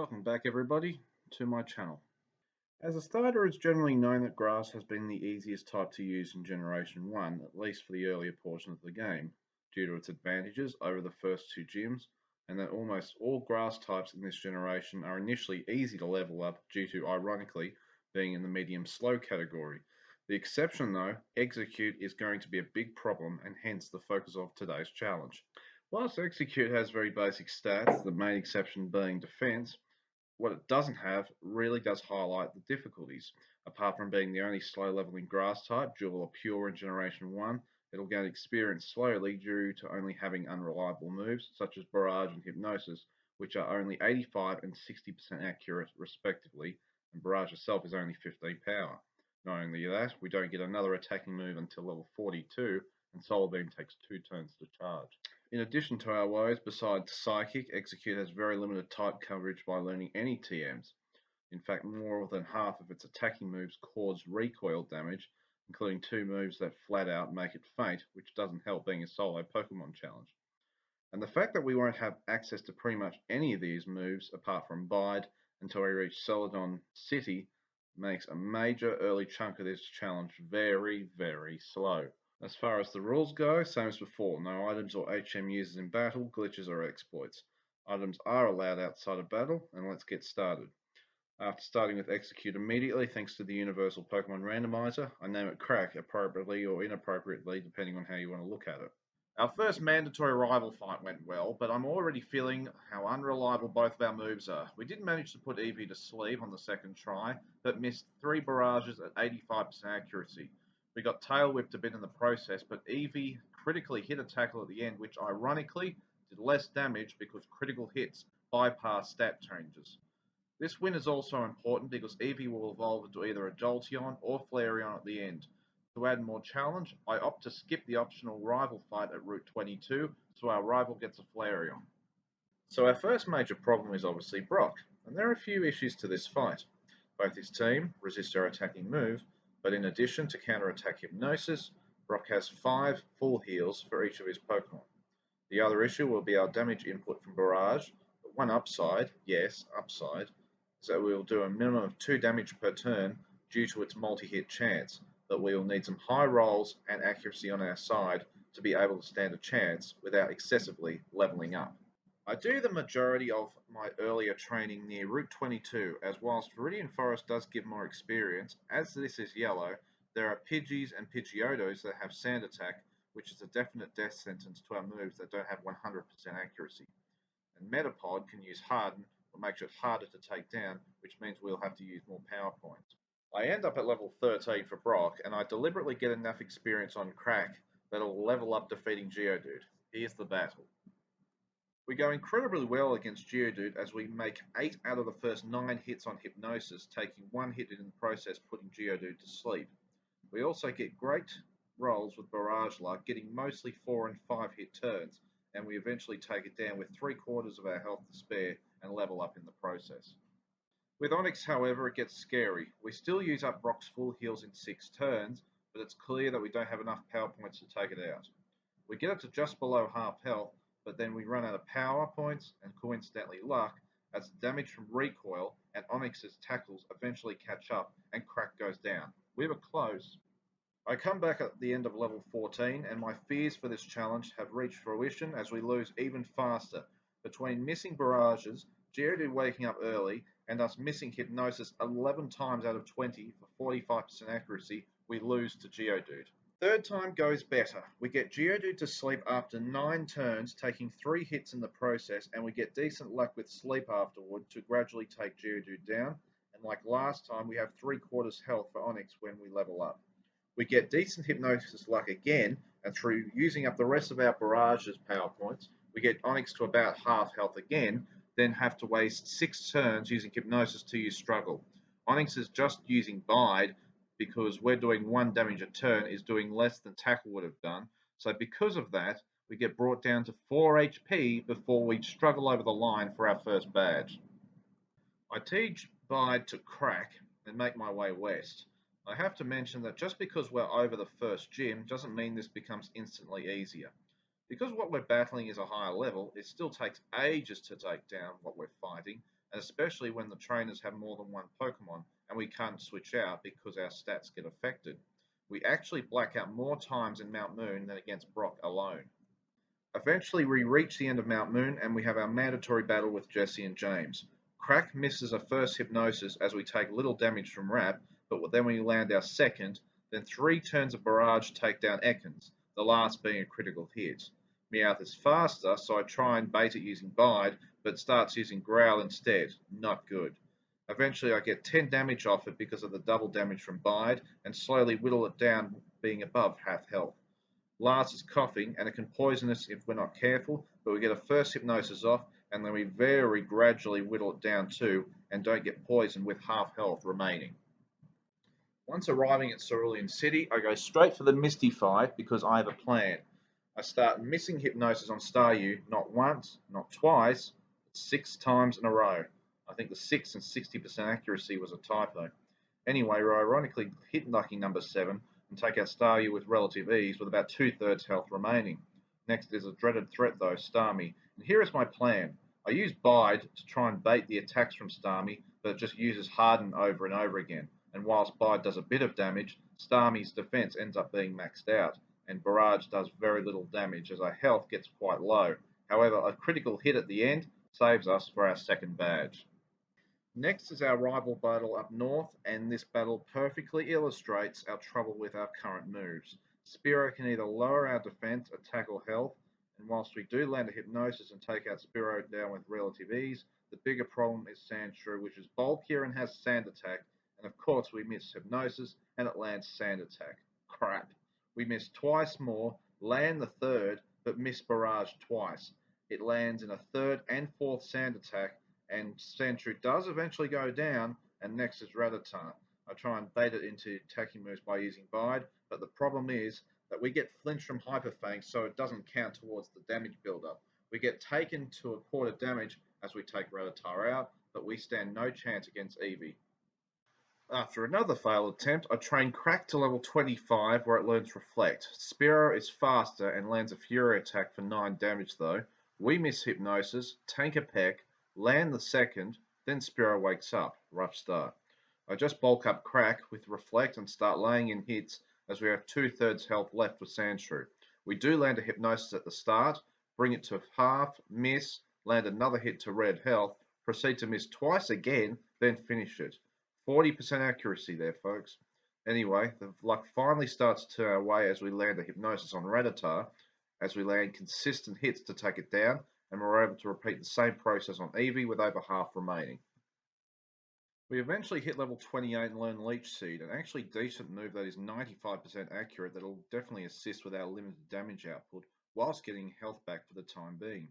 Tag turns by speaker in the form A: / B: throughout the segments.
A: Welcome back everybody to my channel. As a starter, it's generally known that grass has been the easiest type to use in Generation 1, at least for the earlier portion of the game, due to its advantages over the first two gyms, and that almost all grass types in this generation are initially easy to level up due to, ironically, being in the medium slow category. The exception though, Exeggcute, is going to be a big problem and hence the focus of today's challenge. Whilst Exeggcute has very basic stats, the main exception being defense, what it doesn't have really does highlight the difficulties. Apart from being the only slow leveling grass type, Jewel or Pure in Generation 1, it'll gain experience slowly due to only having unreliable moves such as Barrage and Hypnosis, which are only 85 and 60% accurate respectively, and Barrage itself is only 15 power. Not only that, we don't get another attacking move until level 42, and Solar Beam takes 2 turns to charge. In addition to our woes, besides Psychic, Exeggcute has very limited type coverage by learning any TMs. In fact, more than half of its attacking moves cause recoil damage, including 2 moves that flat out make it faint, which doesn't help being a solo Pokemon challenge. And the fact that we won't have access to pretty much any of these moves, apart from Bide, until we reach Celadon City, makes a major early chunk of this challenge very, very slow. As far as the rules go, same as before, no items or HM users in battle, glitches or exploits. Items are allowed outside of battle, and let's get started. After starting with Exeggcute immediately, thanks to the universal Pokemon randomizer, I name it Crack appropriately or inappropriately depending on how you want to look at it. Our first mandatory rival fight went well, but I'm already feeling how unreliable both of our moves are. We did manage to put Eevee to sleep on the second try, but missed 3 barrages at 85% accuracy. We got tail whipped a bit in the process, but Eevee critically hit a tackle at the end, which ironically did less damage because critical hits bypass stat changes. This win is also important because Eevee will evolve into either a Jolteon or Flareon at the end. To add more challenge, I opt to skip the optional rival fight at Route 22, so our rival gets a Flareon. So our first major problem is obviously Brock, and there are a few issues to this fight. Both his team resist our attacking move, but in addition to counter-attack Hypnosis, Brock has 5 full heals for each of his Pokemon. The other issue will be our damage input from Barrage, but one upside, yes, upside, is that we will do a minimum of 2 damage per turn due to its multi-hit chance, but we will need some high rolls and accuracy on our side to be able to stand a chance without excessively leveling up. I do the majority of my earlier training near Route 22, as whilst Viridian Forest does give more experience, as this is yellow, there are Pidgeys and Pidgeotos that have Sand Attack, which is a definite death sentence to our moves that don't have 100% accuracy. And Metapod can use Harden, but makes it harder to take down, which means we'll have to use more power points. I end up at level 13 for Brock, and I deliberately get enough experience on Crack that'll level up defeating Geodude. Here's the battle. We go incredibly well against Geodude as we make 8 out of the first 9 hits on Hypnosis, taking 1 hit in the process putting Geodude to sleep. We also get great rolls with Barrage luck, getting mostly 4 and 5 hit turns, and we eventually take it down with 3/4 of our health to spare and level up in the process. With Onix, however, it gets scary. We still use up Brock's full heals in 6 turns, but it's clear that we don't have enough power points to take it out. We get it to just below half health, but then we run out of power points and coincidentally luck, as the damage from recoil and Onix's tackles eventually catch up and Crack goes down. We were close. I come back at the end of level 14 and my fears for this challenge have reached fruition as we lose even faster. Between missing barrages, Geodude waking up early, and us missing Hypnosis 11 times out of 20 for 45% accuracy, we lose to Geodude. Third time goes better. We get Geodude to sleep after 9 turns, taking 3 hits in the process, and we get decent luck with sleep afterward to gradually take Geodude down, and like last time, we have 3/4 health for Onix when we level up. We get decent Hypnosis luck again, and through using up the rest of our Barrage's power points, we get Onix to about half health again, then have to waste 6 turns using Hypnosis till you struggle. Onix is just using Bide, because we're doing 1 damage a turn is doing less than Tackle would have done, so because of that, we get brought down to 4 HP before we struggle over the line for our first badge. I teach Bide to Crack and make my way west. I have to mention that just because we're over the first gym doesn't mean this becomes instantly easier. Because what we're battling is a higher level, it still takes ages to take down what we're fighting, and especially when the trainers have more than one Pokemon and we can't switch out because our stats get affected. We actually black out more times in Mount Moon than against Brock alone. Eventually we reach the end of Mount Moon and we have our mandatory battle with Jesse and James. Crack misses a first hypnosis as we take little damage from Rap, but then we land our second, then 3 turns of barrage take down Ekans, the last being a critical hit. Meowth is faster, so I try and bait it using Bide, but starts using Growl instead. Not good. Eventually I get 10 damage off it because of the double damage from Bide, and slowly whittle it down, being above half health. Lars is coughing and it can poison us if we're not careful, but we get a first hypnosis off and then we very gradually whittle it down too and don't get poisoned with half health remaining. Once arriving at Cerulean City, I go straight for the Misty fight because I have a plan. I start missing hypnosis on Staryu not once, not twice, but 6 times in a row. I think the 6 and 60% accuracy was a typo. Anyway, we ironically hit lucky number 7 and take out Staryu with relative ease with about 2/3 health remaining. Next is a dreaded threat though, Starmie, and here is my plan. I use Bide to try and bait the attacks from Starmie, but it just uses Harden over and over again, and whilst Bide does a bit of damage, Starmie's defense ends up being maxed out, and Barrage does very little damage as our health gets quite low. However, a critical hit at the end saves us for our second badge. Next is our rival battle up north, and this battle perfectly illustrates our trouble with our current moves. Spearow can either lower our defense, attack, or health, and whilst we do land a hypnosis and take out Spearow down with relative ease, the bigger problem is Sandshrew, which is bulkier and has sand attack, and of course we miss hypnosis and it lands sand attack. Crap. We miss twice more, land the third, but miss barrage twice. It lands in a third and fourth sand attack, and Sandshrew does eventually go down, and next is Rattata. I try and bait it into attacking moves by using Bide, but the problem is that we get flinch from Hyper Fang, so it doesn't count towards the damage buildup. We get taken to a quarter damage as we take Rattata out, but we stand no chance against Eevee. After another failed attempt, I train Crack to level 25 where it learns Reflect. Spearow is faster and lands a Fury attack for 9 damage though. We miss Hypnosis, tank a peck, land the second, then Spearow wakes up. Rough start. I just bulk up Crack with Reflect and start laying in hits as we have 2/3 health left with Sandshrew. We do land a Hypnosis at the start, bring it to half, miss, land another hit to red health, proceed to miss twice again, then finish it. 40% accuracy there, folks. Anyway, the luck finally starts to turn our way as we land a hypnosis on Rattata, as we land consistent hits to take it down, and we're able to repeat the same process on Eevee with over half remaining. We eventually hit level 28 and learn Leech Seed, an actually decent move that is 95% accurate that will definitely assist with our limited damage output, whilst getting health back for the time being.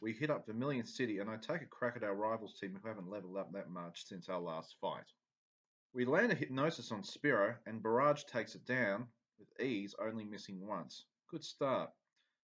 A: We hit up Vermilion City and I take a crack at our rivals team who haven't leveled up that much since our last fight. We land a hypnosis on Spearow and Barrage takes it down with ease, only missing once. Good start.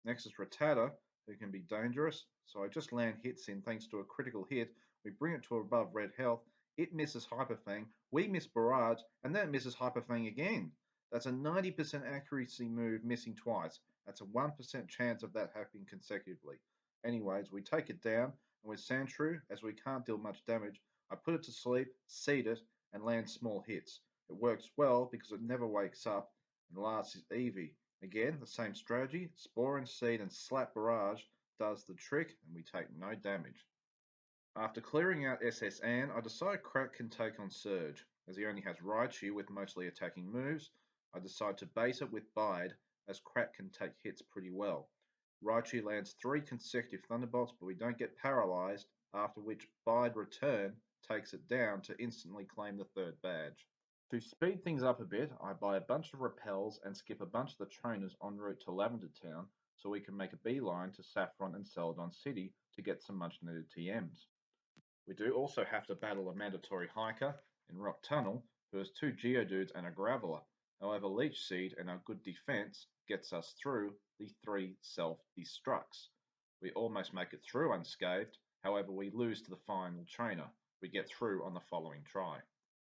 A: Next is Rattata, who can be dangerous, so I just land hits in thanks to a critical hit. We bring it to above red health, it misses Hyper Fang, we miss Barrage, and then it misses Hyper Fang again. That's a 90% accuracy move missing twice. That's a 1% chance of that happening consecutively. Anyways, we take it down, and with Sandshrew, as we can't deal much damage, I put it to sleep, seed it, and land small hits. It works well because it never wakes up, and last is Eevee. Again, the same strategy, Spore and Seed and Slap Barrage does the trick, and we take no damage. After clearing out SS Ann, I decide Crack can take on Surge. As he only has Raichu with mostly attacking moves, I decide to base it with Bide, as Crack can take hits pretty well. Raichu lands 3 consecutive Thunderbolts, but we don't get paralyzed, after which Bide Return takes it down to instantly claim the third badge. To speed things up a bit, I buy a bunch of repels and skip a bunch of the trainers en route to Lavender Town so we can make a beeline to Saffron and Celadon City to get some much needed TMs. We do also have to battle a mandatory hiker in Rock Tunnel who has 2 Geodudes and a Graveler. However, Leech Seed and our good defense gets us through the 3 self-destructs. We almost make it through unscathed, however we lose to the final trainer. We get through on the following try.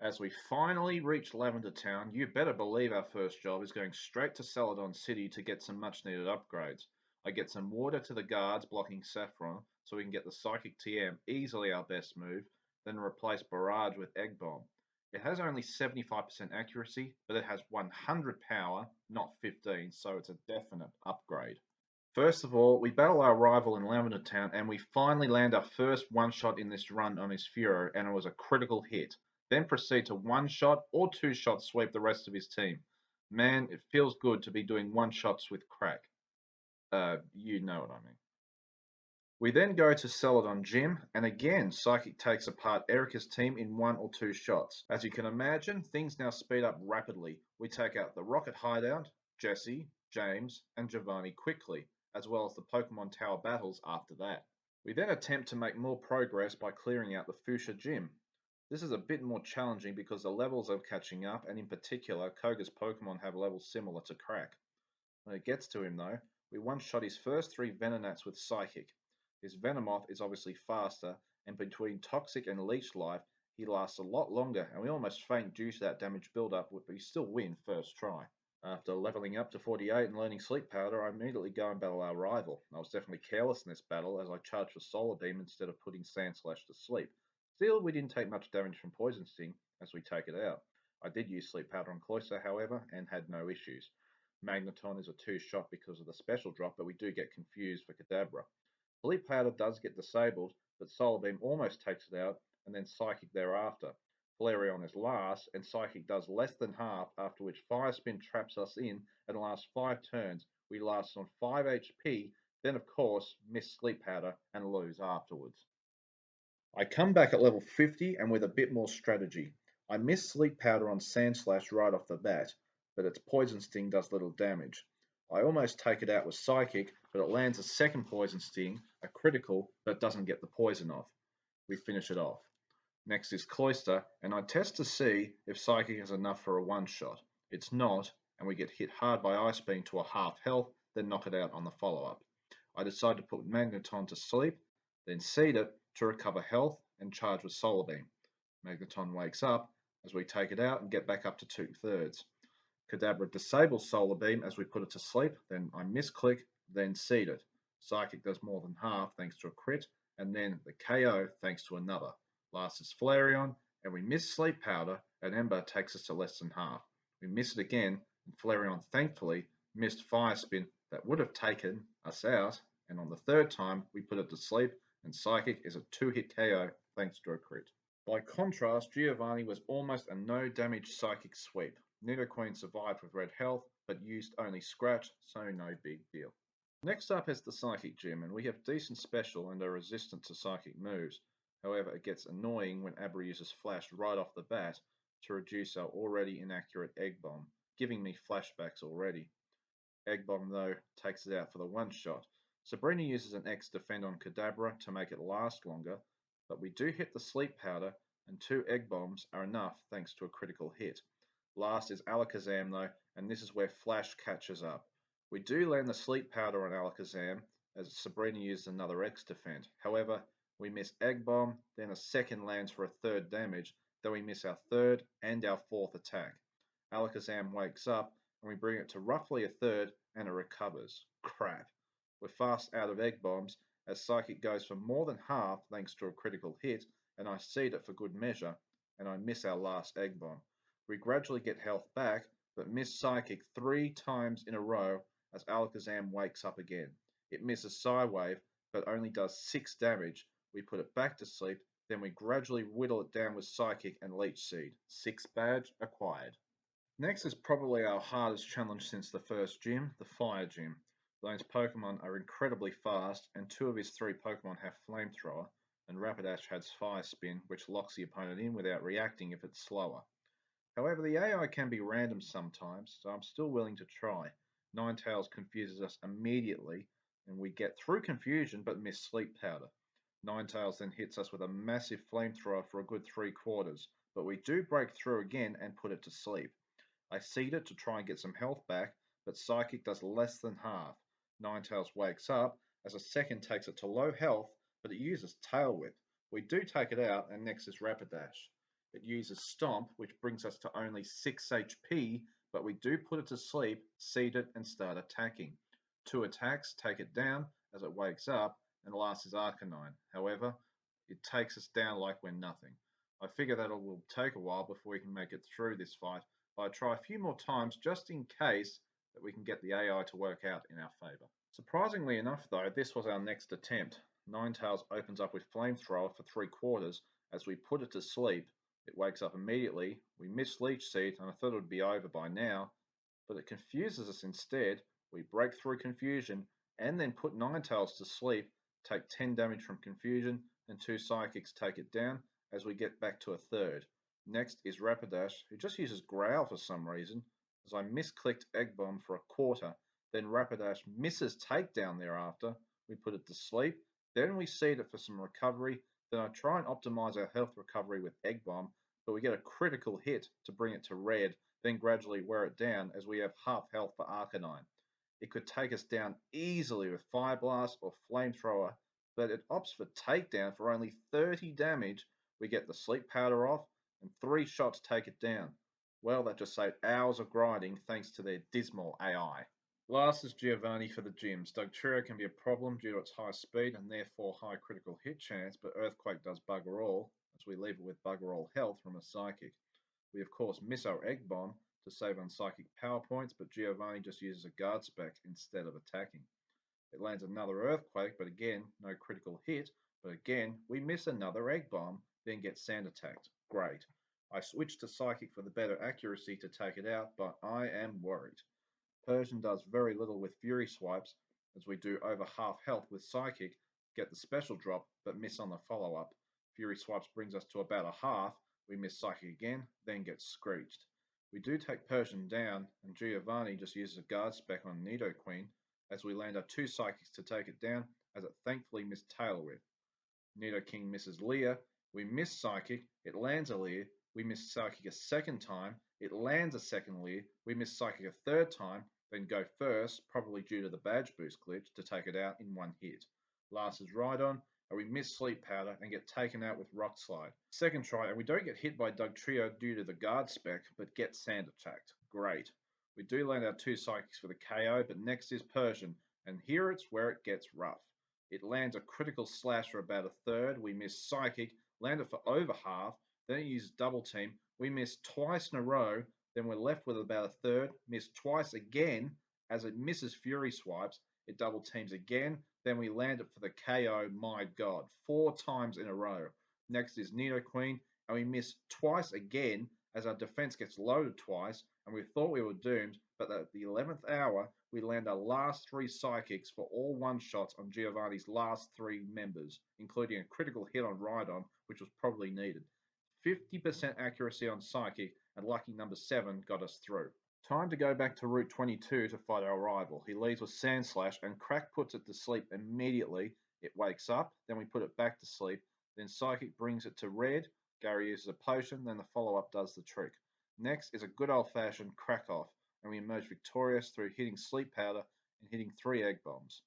A: As we finally reach Lavender Town, you better believe our first job is going straight to Celadon City to get some much needed upgrades. I get some water to the guards blocking Saffron so we can get the Psychic TM, easily our best move, then replace Barrage with Egg Bomb. It has only 75% accuracy, but it has 100 power, not 15, so it's a definite upgrade. First of all, we battle our rival in Lavender Town, and we finally land our first one-shot in this run on his Furo, and it was a critical hit. Then proceed to one-shot or two-shot sweep the rest of his team. Man, it feels good to be doing one-shots with crack. You know what I mean. We then go to Celadon Gym, and again, Psychic takes apart Erica's team in one or two shots. As you can imagine, things now speed up rapidly. We take out the Rocket Hideout, Jesse, James, and Giovanni quickly, as well as the Pokemon Tower battles after that. We then attempt to make more progress by clearing out the Fuchsia Gym. This is a bit more challenging because the levels are catching up, and in particular, Koga's Pokemon have levels similar to Crack. When it gets to him though, we one-shot his first three Venonats with Psychic. His Venomoth is obviously faster, and between Toxic and Leech Life, he lasts a lot longer, and we almost faint due to that damage build-up, but we still win first try. After leveling up to 48 and learning Sleep Powder, I immediately go and battle our rival. I was definitely careless in this battle, as I charged for Solar Beam instead of putting Sandslash to sleep. Still, we didn't take much damage from Poison Sting, as we take it out. I did use Sleep Powder on Cloyster, however, and had no issues. Magneton is a two-shot because of the special drop, but we do get confused for Kadabra. Sleep Powder does get disabled, but Solar Beam almost takes it out, and then Psychic thereafter. Flareon is last, and Psychic does less than half, after which Fire Spin traps us in and lasts 5 turns. We last on 5 HP, then of course miss Sleep Powder and lose afterwards. I come back at level 50 and with a bit more strategy. I miss Sleep Powder on Sandslash right off the bat, but its Poison Sting does little damage. I almost take it out with Psychic, but it lands a second Poison Sting, a critical, but doesn't get the poison off. We finish it off. Next is Cloyster, and I test to see if Psychic is enough for a one-shot. It's not, and we get hit hard by Ice Beam to a half health, then knock it out on the follow-up. I decide to put Magneton to sleep, then seed it to recover health and charge with Solar Beam. Magneton wakes up as we take it out and get back up to 2/3. Kadabra disables Solar Beam as we put it to sleep, then I misclick, then seed it. Psychic does more than half thanks to a crit, and then the KO thanks to another. Last is Flareon, and we miss Sleep Powder, and Ember takes us to less than half. We miss it again, and Flareon thankfully missed Fire Spin that would have taken us out, and on the third time we put it to sleep, and Psychic is a 2-hit KO thanks to a crit. By contrast, Giovanni was almost a no-damage Psychic sweep. Nidoqueen survived with red health, but used only Scratch, so no big deal. Next up is the Psychic Gym, and we have decent special and are resistant to Psychic moves. However, it gets annoying when Abra uses Flash right off the bat to reduce our already inaccurate Egg Bomb, giving me flashbacks already. Egg Bomb, though, takes it out for the one-shot. Sabrina uses an X Defend on Kadabra to make it last longer, but we do hit the Sleep Powder, and 2 Egg Bombs are enough thanks to a critical hit. Last is Alakazam though, and this is where Flash catches up. We do land the Sleep Powder on Alakazam, as Sabrina used another X Defend. However, we miss Egg Bomb, then a second lands for a third damage, then we miss our third and our fourth attack. Alakazam wakes up, and we bring it to roughly a third, and it recovers. Crap. We're fast out of Egg Bombs, as Psychic goes for more than half thanks to a critical hit, and I seed it for good measure, and I miss our last Egg Bomb. We gradually get health back, but miss Psychic 3 times in a row as Alakazam wakes up again. It misses Psywave, but only does 6 damage. We put it back to sleep, then we gradually whittle it down with Psychic and Leech Seed. 6 badge acquired. Next is probably our hardest challenge since the first gym, the Fire Gym. Those Pokemon are incredibly fast, and 2 of his 3 Pokemon have Flamethrower, and Rapidash has Fire Spin, which locks the opponent in without reacting if it's slower. However, the AI can be random sometimes, so I'm still willing to try. Ninetales confuses us immediately, and we get through confusion but miss Sleep Powder. Ninetales then hits us with a massive Flamethrower for a good 3/4, but we do break through again and put it to sleep. I seed it to try and get some health back, but Psychic does less than half. Ninetales wakes up, as a second takes it to low health, but it uses Tail Whip. We do take it out, and next is Rapidash. It uses Stomp, which brings us to only 6 HP, but we do put it to sleep, seed it, and start attacking. 2 attacks take it down as it wakes up, and last is Arcanine. However, it takes us down like we're nothing. I figure that it will take a while before we can make it through this fight, but I try a few more times just in case that we can get the AI to work out in our favour. Surprisingly enough though, this was our next attempt. Ninetales opens up with Flamethrower for 3/4. As we put it to sleep, it wakes up immediately. We miss Leech Seed and I thought it would be over by now, but it confuses us instead. We break through confusion and then put Ninetales to sleep, take 10 damage from confusion, and 2 psychics take it down as we get back to a third. Next is Rapidash, who just uses Growl for some reason, as I misclicked Egg Bomb for 1/4, then Rapidash misses Takedown thereafter. We put it to sleep, then we seed it for some recovery, then I try and optimize our health recovery with Egg Bomb, but we get a critical hit to bring it to red, then gradually wear it down as we have half health for Arcanine. It could take us down easily with Fire Blast or Flamethrower, but it opts for Takedown for only 30 damage. We get the Sleep Powder off, and 3 shots take it down. Well, that just saved hours of grinding thanks to their dismal AI. Last is Giovanni for the gyms. Dugtrio can be a problem due to its high speed and therefore high critical hit chance, but Earthquake does bugger all, as we leave it with bugger all health from a Psychic. We of course miss our Egg Bomb to save on Psychic power points, but Giovanni just uses a guard spec instead of attacking. It lands another Earthquake, but again, no critical hit, but again, we miss another Egg Bomb, then get Sand attacked. Great. I switched to Psychic for the better accuracy to take it out, but I am worried. Persian does very little with Fury Swipes, as we do over half health with Psychic, get the special drop, but miss on the follow-up. Fury Swipes brings us to about a half, we miss Psychic again, then get screeched. We do take Persian down, and Giovanni just uses a guard spec on Nidoqueen, as we land our 2 Psychics to take it down, as it thankfully missed Tail Whip. Nidoking misses Leer, we miss Psychic, it lands a Leer, we miss Psychic a second time, it lands a second Leer, we miss Psychic a third time, then go first, probably due to the badge boost glitch, to take it out in 1 hit. Last is Rhydon, and we miss Sleep Powder and get taken out with Rock Slide. Second try, and we don't get hit by Dugtrio due to the guard spec, but get Sand attacked. Great. We do land our 2 Psychics for the KO, but next is Persian, and here it's where it gets rough. It lands a critical slash for about a third, we miss Psychic, land it for over half, then it uses Double Team, we miss twice in a row, then we're left with about a third, miss twice again, as it misses Fury Swipes, it double teams again, then we land it for the KO, my god, 4 times in a row. Next is Nidoqueen, and we miss twice again, as our defense gets loaded twice, and we thought we were doomed, but at the 11th hour, we land our last 3 Psychics for all one-shots on Giovanni's last 3 members, including a critical hit on Rhydon, which was probably needed. 50% accuracy on Psychic, and lucky number 7 got us through. Time to go back to Route 22 to fight our rival. He leads with Sand Slash, and Crack puts it to sleep immediately. It wakes up, then we put it back to sleep, then Psychic brings it to red, Gary uses a potion, then the follow-up does the trick. Next is a good old-fashioned Crack Off, and we emerge victorious through hitting Sleep Powder and hitting 3 Egg Bombs.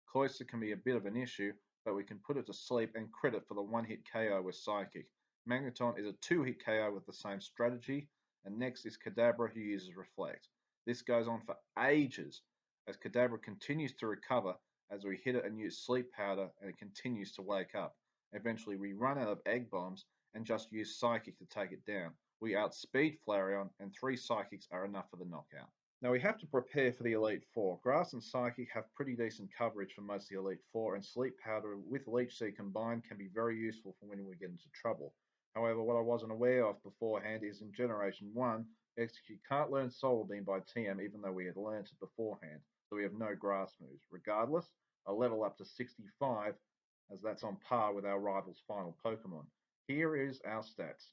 A: Cloister can be a bit of an issue, but we can put it to sleep and crit it for the 1-hit KO with Psychic. Magneton is a 2-hit KO with the same strategy, and next is Kadabra, who uses Reflect. This goes on for ages, as Kadabra continues to recover as we hit it and use Sleep Powder, and it continues to wake up. Eventually we run out of Egg Bombs and just use Psychic to take it down. We outspeed Flareon, and 3 Psychics are enough for the knockout. Now we have to prepare for the Elite Four. Grass and Psychic have pretty decent coverage for most of the Elite Four, and Sleep Powder with Leech Seed combined can be very useful for when we get into trouble. However, what I wasn't aware of beforehand is in Generation 1, Exeggcute can't learn Solar Beam by TM even though we had learnt it beforehand, so we have no grass moves. Regardless, I level up to 65 as that's on par with our rival's final Pokemon. Here is our stats.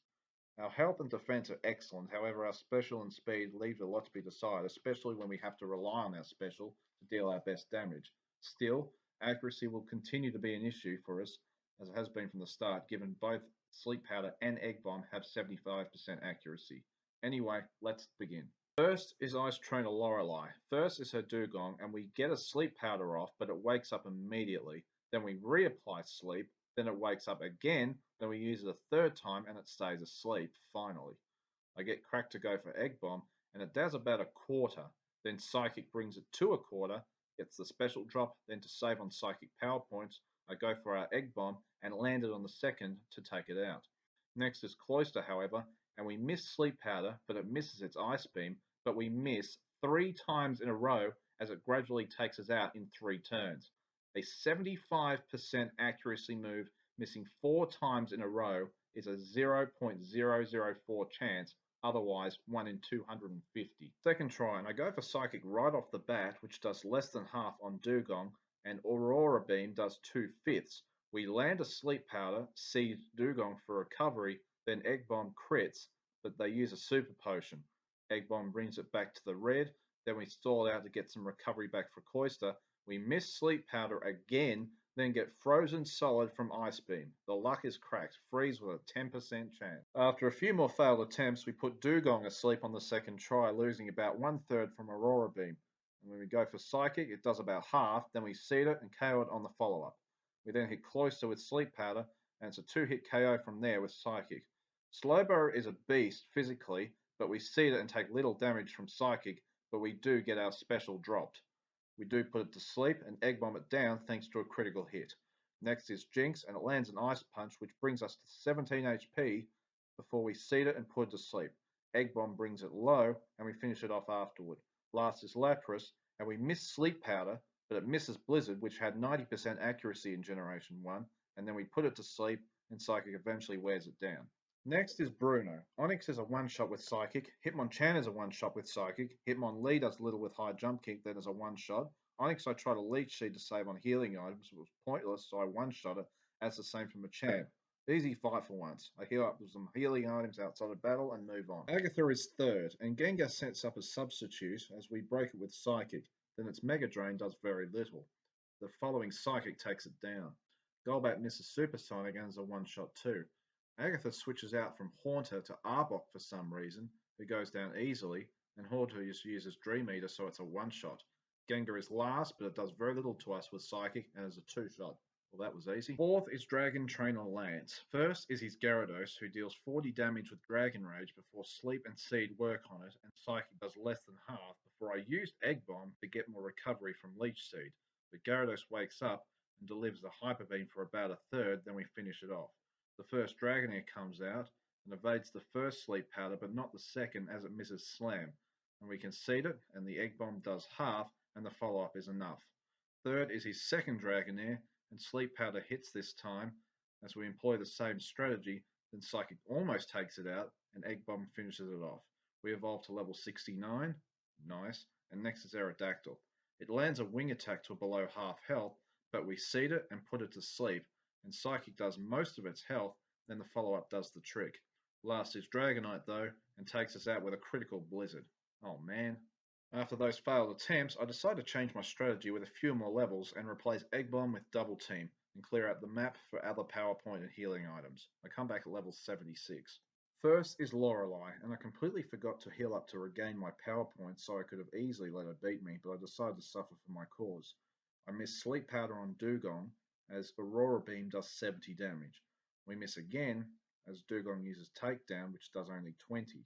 A: Our health and defense are excellent, however our special and speed leaves a lot to be desired, especially when we have to rely on our special to deal our best damage. Still, accuracy will continue to be an issue for us, as it has been from the start, given both Sleep Powder and Egg Bomb have 75% accuracy. Anyway, let's begin. First is Ice Trainer Lorelei. First is her Dugong, and we get a Sleep Powder off, but it wakes up immediately. Then we reapply Sleep, then it wakes up again, then we use it a third time, and it stays asleep, finally. I get Crack to go for Egg Bomb, and it does about a quarter. Then Psychic brings it to a quarter, gets the special drop, then to save on Psychic power points, I go for our egg bomb and land it on the second to take it out. Next is Cloister, however, and we miss Sleep Powder, but it misses its Ice Beam, but we miss 3 times in a row as it gradually takes us out in 3 turns. A 75% accuracy move missing 4 times in a row is a 0.004 chance, otherwise 1 in 250. Second try, and I go for Psychic right off the bat, which does less than half on Dugong, and Aurora Beam does 2/5. We land a Sleep Powder, see Dugong for recovery, then Egg Bomb crits, but they use a Super Potion. Egg Bomb brings it back to the red, then we stall out to get some recovery back for Cloister. We miss Sleep Powder again, then get frozen solid from Ice Beam. The luck is cracked, freeze with a 10% chance. After a few more failed attempts, we put Dugong asleep on the second try, losing about 1/3 from Aurora Beam. And when we go for Psychic, it does about half, then we seed it and KO it on the follow-up. We then hit Cloister with Sleep Powder, and it's a 2-hit KO from there with Psychic. Slowbro is a beast physically, but we seed it and take little damage from Psychic, but we do get our special dropped. We do put it to sleep and Egg Bomb it down thanks to a critical hit. Next is Jinx, and it lands an Ice Punch, which brings us to 17 HP before we seed it and put it to sleep. Egg Bomb brings it low, and we finish it off afterward. Last is Lapras, and we miss Sleep Powder, but it misses Blizzard, which had 90% accuracy in Generation 1, and then we put it to sleep, and Psychic eventually wears it down. Next is Bruno. Onyx is a one-shot with Psychic, Hitmonchan is a one-shot with Psychic, Hitmonlee does little with High Jump Kick, that is a one-shot. Onyx I tried to Leech Seed to save on healing items, but it was pointless, so I one-shot it, as the same for Machamp. Easy fight for once. I heal up with some healing items outside of battle and move on. Agatha is third, and Gengar sets up a substitute as we break it with Psychic. Then its Mega Drain does very little. The following Psychic takes it down. Golbat misses Supersonic and is a one-shot too. Agatha switches out from Haunter to Arbok for some reason. It goes down easily, and Haunter just uses Dream Eater, so it's a one-shot. Gengar is last, but it does very little to us with Psychic and is a two-shot. Well, that was easy. Fourth is Dragon Trainer Lance. First is his Gyarados, who deals 40 damage with Dragon Rage before Sleep and Seed work on it, and Psychic does less than half before I used Egg Bomb to get more recovery from Leech Seed. But Gyarados wakes up and delivers the Hyper Beam for about a third, then we finish it off. The first Dragonair comes out and evades the first Sleep Powder, but not the second as it misses Slam. And we concede it, and the Egg Bomb does half, and the follow-up is enough. Third is his second Dragonair, and Sleep Powder hits this time. As we employ the same strategy, then Psychic almost takes it out, and Egg Bomb finishes it off. We evolve to level 69, nice, and next is Aerodactyl. It lands a wing attack to below half health, but we seed it and put it to sleep, and Psychic does most of its health, then the follow-up does the trick. Last is Dragonite though, and takes us out with a critical Blizzard. Oh man. After those failed attempts, I decided to change my strategy with a few more levels and replace Egg Bomb with Double Team, and clear out the map for other PowerPoint and healing items. I come back at level 76. First is Lorelei, and I completely forgot to heal up to regain my PowerPoint, so I could have easily let her beat me, but I decided to suffer for my cause. I miss Sleep Powder on Dugong, as Aurora Beam does 70 damage. We miss again, as Dugong uses Takedown, which does only 20.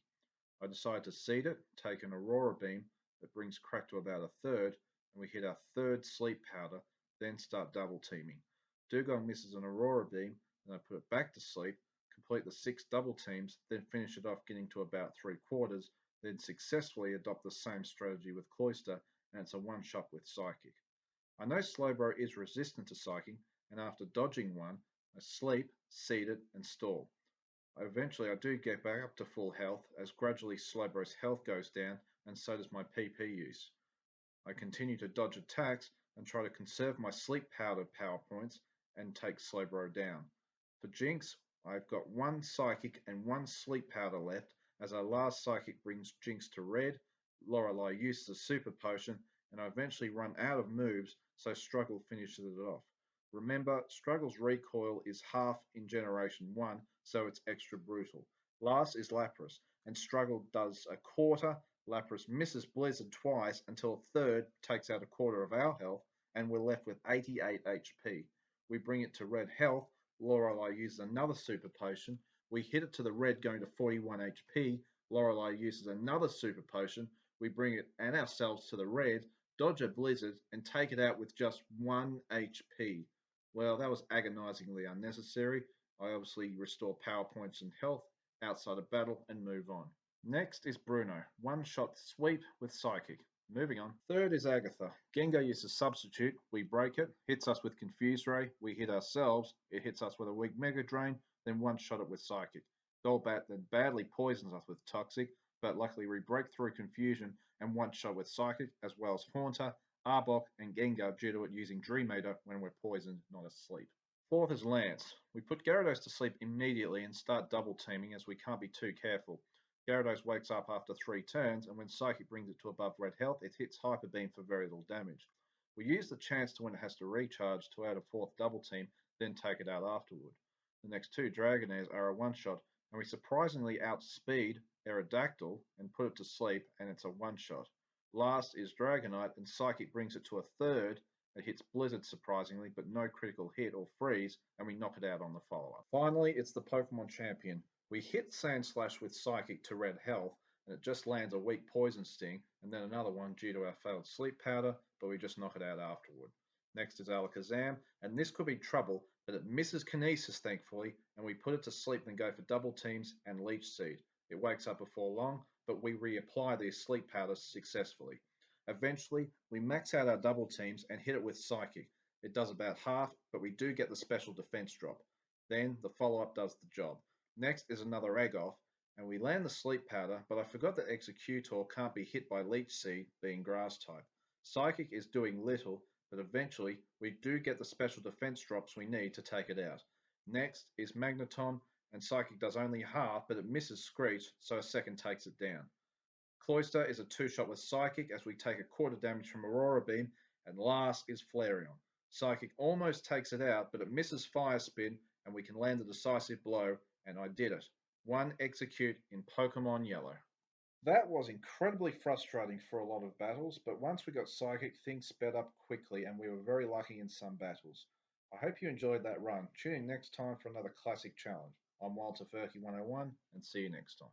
A: I decide to seed it, take an Aurora Beam that brings crack to about a third, and we hit our third Sleep Powder, then start double teaming. Dugong misses an Aurora Beam, and I put it back to sleep, complete the 6 double teams, then finish it off getting to about 3/4, then successfully adopt the same strategy with Cloister, and it's a one-shot with Psychic. I know Slowbro is resistant to Psychic, and after dodging one, I sleep, seed it, and stall. Eventually I do get back up to full health, as gradually Slowbro's health goes down, and so does my PP use. I continue to dodge attacks and try to conserve my Sleep Powder power points and take Slowbro down. For Jinx, I've got 1 Psychic and 1 Sleep Powder left, as our last Psychic brings Jinx to red, Lorelei uses a Super Potion, and I eventually run out of moves, so Struggle finishes it off. Remember, Struggle's recoil is half in Generation 1, so it's extra brutal. Last is Lapras, and Struggle does a quarter. Lapras misses Blizzard twice until a third takes out a quarter of our health, and we're left with 88 HP. We bring it to red health. Lorelei uses another Super Potion. We hit it to the red, going to 41 HP. Lorelei uses another Super Potion. We bring it and ourselves to the red, dodge a Blizzard, and take it out with just 1 HP. Well, that was agonizingly unnecessary. I obviously restore power points and health outside of battle and move on. Next is Bruno, one shot sweep with Psychic. Moving on. Third is Agatha. Gengar uses Substitute, we break it, hits us with Confuse Ray, we hit ourselves, it hits us with a weak Mega Drain, then one shot it with Psychic. Golbat then badly poisons us with Toxic, but luckily we break through Confusion and one shot with Psychic, as well as Haunter, Arbok, and Gengar due to it using Dream Eater when we're poisoned, not asleep. Fourth is Lance. We put Gyarados to sleep immediately and start double teaming as we can't be too careful. Gyarados wakes up after 3 turns, and when Psychic brings it to above red health, it hits Hyper Beam for very little damage. We use the chance to when it has to recharge to add a fourth double team, then take it out afterward. The next two Dragonairs are a one-shot, and we surprisingly outspeed Aerodactyl and put it to sleep, and it's a one-shot. Last is Dragonite, and Psychic brings it to a third. It hits Blizzard surprisingly, but no critical hit or freeze, and we knock it out on the follow-up. Finally, it's the Pokemon Champion. We hit Sandslash with Psychic to red health, and it just lands a weak Poison Sting, and then another one due to our failed Sleep Powder, but we just knock it out afterward. Next is Alakazam, and this could be trouble, but it misses Kinesis thankfully, and we put it to sleep and go for double teams and Leech Seed. It wakes up before long, but we reapply the Sleep Powder successfully. Eventually, we max out our double teams and hit it with Psychic. It does about half, but we do get the special defense drop. Then the follow-up does the job. Next is another egg off, and we land the Sleep Powder, but I forgot that Exeggutor can't be hit by Leech Seed, being Grass type. Psychic is doing little, but eventually we do get the special defense drops we need to take it out. Next is Magneton, and Psychic does only half, but it misses Screech, so a second takes it down. Cloyster is a two-shot with Psychic as we take a quarter damage from Aurora Beam, and last is Flareon. Psychic almost takes it out, but it misses Fire Spin, and we can land a decisive blow, and I did it. One Exeggcute in Pokémon Yellow. That was incredibly frustrating for a lot of battles, but once we got Psychic, things sped up quickly, and we were very lucky in some battles. I hope you enjoyed that run. Tune in next time for another classic challenge. I'm Walter Furky 101, and see you next time.